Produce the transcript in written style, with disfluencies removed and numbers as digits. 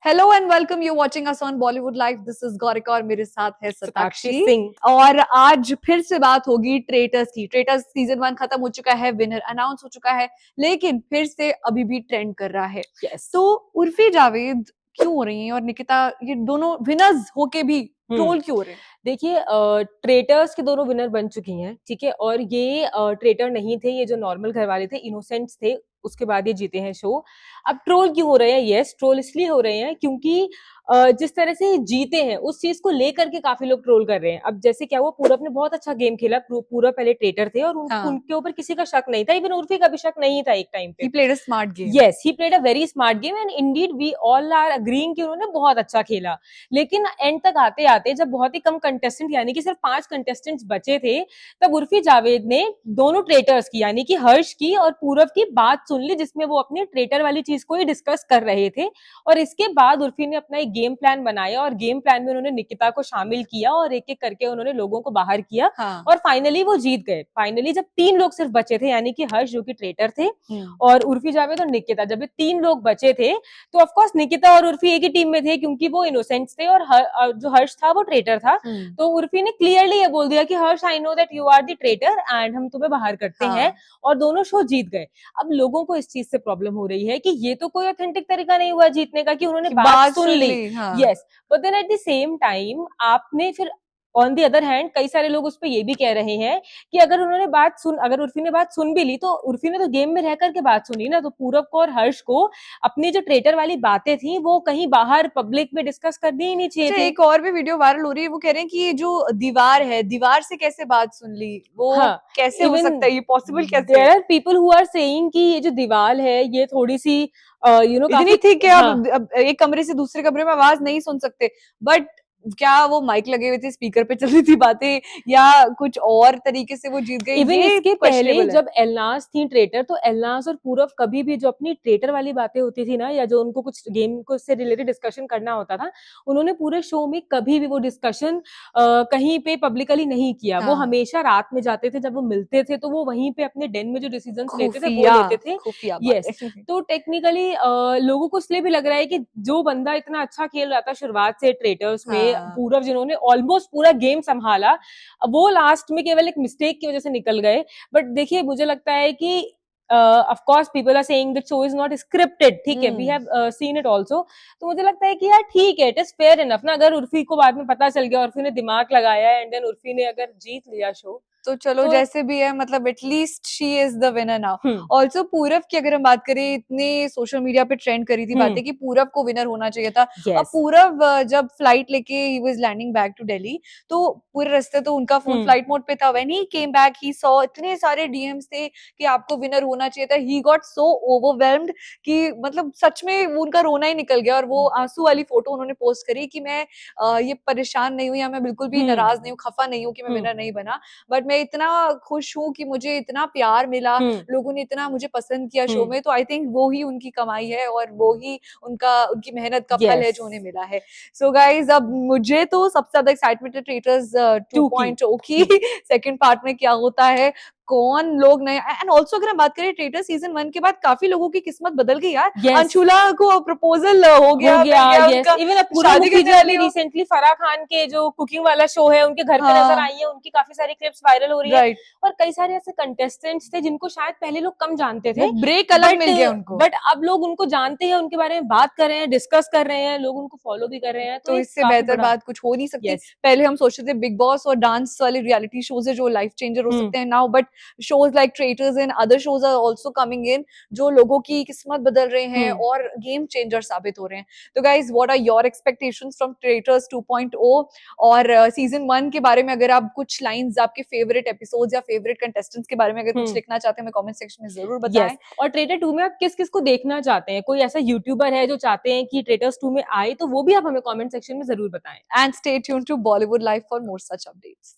Hello and welcome, you watching us on Bollywood live. This is Gaurika और मेरे साथ है साक्षी सताक्षी। सिंह। और आज फिर से बात होगी ट्रेटर्स की। ट्रेटर्स सीजन 1 खत्म हो चुका है, विनर अनाउंस हो चुका है, लेकिन फिर से अभी भी ट्रेंड कर रहा है। यस। तो उर्फी जावेद क्यों हो रही हैं और निकिता, ये दोनों विनर्स होके भी हम्म ट्रोल क्यों हो रहे हैं? देखिए, ट्रेटर्स के दोनों विनर बन चुकी हैं, ठीक है। और ये ट्रेटर नहीं थे, ये जो नॉर्मल घर वाले थे, इनोसेंट्स थे। उसके बाद ये जीते हैं शो। अब ट्रोल क्यों हो रहे हैं? यस, ट्रोल इसलिए हो रहे हैं क्योंकि जिस तरह से ये जीते हैं उस चीज को लेकर के काफी लोग ट्रोल कर रहे हैं। अब जैसे क्या हुआ, पूरब ने बहुत अच्छा गेम खेला। पूरब पहले ट्रेटर थे और हाँ, उनके ऊपर किसी का शक नहीं था, इवन उर्फी का भी शक नहीं था एक टाइम ही पे। Played a smart game. Yes, he played a very smart game and indeed we all are agreeing कि उन्होंने बहुत अच्छा खेला। लेकिन एंड तक आते आते जब बहुत ही कम कंटेस्टेंट, यानी कि सिर्फ 5 कंटेस्टेंट्स बचे थे, तब उर्फी जावेद ने दोनों ट्रेटर्स की, यानी कि हर्ष की और पूरब की बात सुन ली, जिसमें वो अपनी ट्रेटर वाली चीज को ही डिस्कस कर रहे थे। और इसके बाद उर्फी ने अपना एक गेम प्लान बनाया और गेम प्लान में उन्होंने निकिता को शामिल किया और एक एक करके उन्होंने लोगों को बाहर किया। हाँ। और फाइनली वो जीत गए। फाइनली जब 3 लोग सिर्फ बचे थे, यानी कि हर्ष जो कि ट्रेटर थे, हम्म। और उर्फी जावेद और निकिता, जब ये 3 लोग बचे थे, तो ऑफ कोर्स निकिता और उर्फी एक ही टीम में थे क्योंकि वो इनोसेंट्स थे और जो हर्ष था वो ट्रेटर था। हम्म। तो उर्फी ने क्लियरली ये बोल दिया कि Harsh, I know that you are the traitor and हम तुम्हें बाहर करते हैं। हाँ। और दोनों शो जीत गए। अब लोगों को इस चीज से प्रॉब्लम हो रही है कि ये तो कोई ऑथेंटिक तरीका नहीं हुआ जीतने का कि उन्होंने कि बात बात सुन सुन ली। ली, हाँ। Yes, but then at the same time आपने फिर ऑन दी अदर हैंड कई सारे लोग उस पर ये भी कह रहे हैं कि अगर उर्फी ने बात सुन भी ली, तो उर्फी ने तो गेम में रह करके बात सुनी ना। तो पूरब को और हर्ष को अपनी जो ट्रेटर वाली बातें थी वो कहीं बाहर पब्लिक में डिस्कस करनी ही नहीं चाहिए अच्छा, थी। एक और भी वीडियो वायरल हो रही है, वो कह रहे हैं कि ये जो दीवार है, दीवार से कैसे बात सुन ली, वो हाँ, कैसे हो इवन सकता है, ये पॉसिबल कैसे देयर है? Are people who are saying कि ये जो दीवार है ये थोड़ी सी इतनी काफी। थी कि हाँ, अब एक कमरे से दूसरे कमरे में आवाज नहीं सुन सकते। बट क्या वो माइक लगे हुए थे, स्पीकर पे चल रही थी बातें, या कुछ और तरीके से वो जीत गए, इवन ये इसके पहले क्वेश्चनेबल है। जब एलनाज थी ट्रेटर, तो एलनाज और पूरब कभी भी जो अपनी ट्रेटर वाली बातें होती थी ना, या जो उनको कुछ गेम को से रिलेटेड डिस्कशन करना होता था, उन्होंने पूरे शो में कभी भी वो डिस्कशन कहीं पे पब्लिकली नहीं किया। वो हाँ। हमेशा रात में जाते थे, जब वो मिलते थे तो वो वहीं पे अपने डेन में जो डिसीजंस लेते थे वो खुफिया, लेते थे। खुफिया यस। बातें। तो टेक्निकली लोगों को इसलिए भी लग रहा है कि जो बंदा इतना अच्छा खेल रहा था शुरुआत से ट्रेटर्स में, हाँ। पूरब जिन्होंने ऑलमोस्ट पूरा गेम संभाला, वो लास्ट में केवल एक मिस्टेक की वजह से निकल गए। बट देखिए, मुझे लगता है कि of course people are saying that show is not scripted, ठीक है, we hmm. Have seen it also. तो मुझे लगता है कि यार ठीक है, इट इज फेयर इनफ ना। अगर उर्फी को बाद में पता चल गया, उर्फी ने दिमाग लगाया एंड देन उर्फी ने अगर जीत लिया शो, तो चलो, तो जैसे भी है, मतलब at least she is the winner now. Hmm also पूरब की अगर हम बात करें, इतने सोशल मीडिया पे ट्रेंड करी थी हम्म बातें कि पूरब को विनर होना चाहिए था। अब यस पूरब जब फ्लाइट लेके he was landing back to Delhi, तो पूरे रास्ते तो उनका फोन हम्म फ्लाइट मोड पे था। When he came back, he saw इतने सारे डीएम्स थे कि आपको विनर होना चाहिए था। ही गॉट सो ओवरवेल्म्ड कि मतलब सच में वो उनका रोना ही निकल गया। और वो आंसू वाली फोटो उन्होंने पोस्ट करी कि मैं ये परेशान नहीं हूँ, या मैं बिल्कुल भी हम्म नाराज नहीं हूँ, खफा नहीं हूँ कि मैं हम्म विनर नहीं बना। बट मैं इतना खुश हूँ कि मुझे इतना प्यार मिला, हम्म लोगों ने इतना मुझे पसंद किया शो हम्म में। तो आई थिंक वो ही उनकी कमाई है और वो ही उनकी मेहनत का फल है यस जो उन्हें मिला है। सो गाइज, अब मुझे तो सबसे ज्यादा एक्साइटमेंट है ट्रेटर्स टू की 2.0 की। सेकंड पार्ट में क्या होता है, कौन लोग नए। एंड ऑल्सो अगर हम बात करें, ट्रेटर सीजन 1 के बाद काफी लोगों की किस्मत बदल गई यार। यस, अंशुला को प्रपोजल हो हो गया, गया। मिल गया, यस, उनका इवन अपूर्वा शादी करने मुखिजा वाली भी हो। रिसेंटली फराह खान के जो कुकिंग वाला शो है उनके घर पे नजर हाँ। आई है, उनकी काफी सारी क्लिप्स वायरल हो रही है। राइट। और कई सारे ऐसे कंटेस्टेंट्स थे जिनको शायद पहले लोग कम जानते वो थे, ब्रेक अलग बट मिल गया उनको। बट अब लोग उनको जानते हैं, उनके बारे में बात कर रहे हैं, डिस्कस कर रहे हैं, लोग उनको फॉलो भी कर रहे हैं। तो तो ये इससे काफी बेहतर बड़ा। बात कुछ हो नहीं सकती। यस। पहले हम सोचते थे बिग बॉस और डांस वाले रियलिटी शोज है जो लाइफ चेंजर हो हम्म सकते हैं now, but shows like Traitors and other shows are also coming in, जो लोगों की किस्मत बदल रहे हैं हम्म और गेम चेंजर साबित हो रहे हैं। तो guys, what are your expectations from Traitors 2.0? और सीजन 1 के बारे में अगर आप कुछ लाइंस, आपके फेवरेट एपिसोड्स या फेवरेट कंटेस्टेंट्स के बारे में अगर कुछ हम्म लिखना चाहते हैं, हमें कमेंट सेक्शन में जरूर यस। बताएं। और ट्रेटर 2 में आप किस किस को देखना चाहते हैं? कोई ऐसा यूट्यूबर है जो चाहते हैं कि ट्रेटर्स 2 में आए, तो वो भी आप हमें कमेंट सेक्शन में जरूर बताएं। And stay tuned to Bollywood live for more such updates.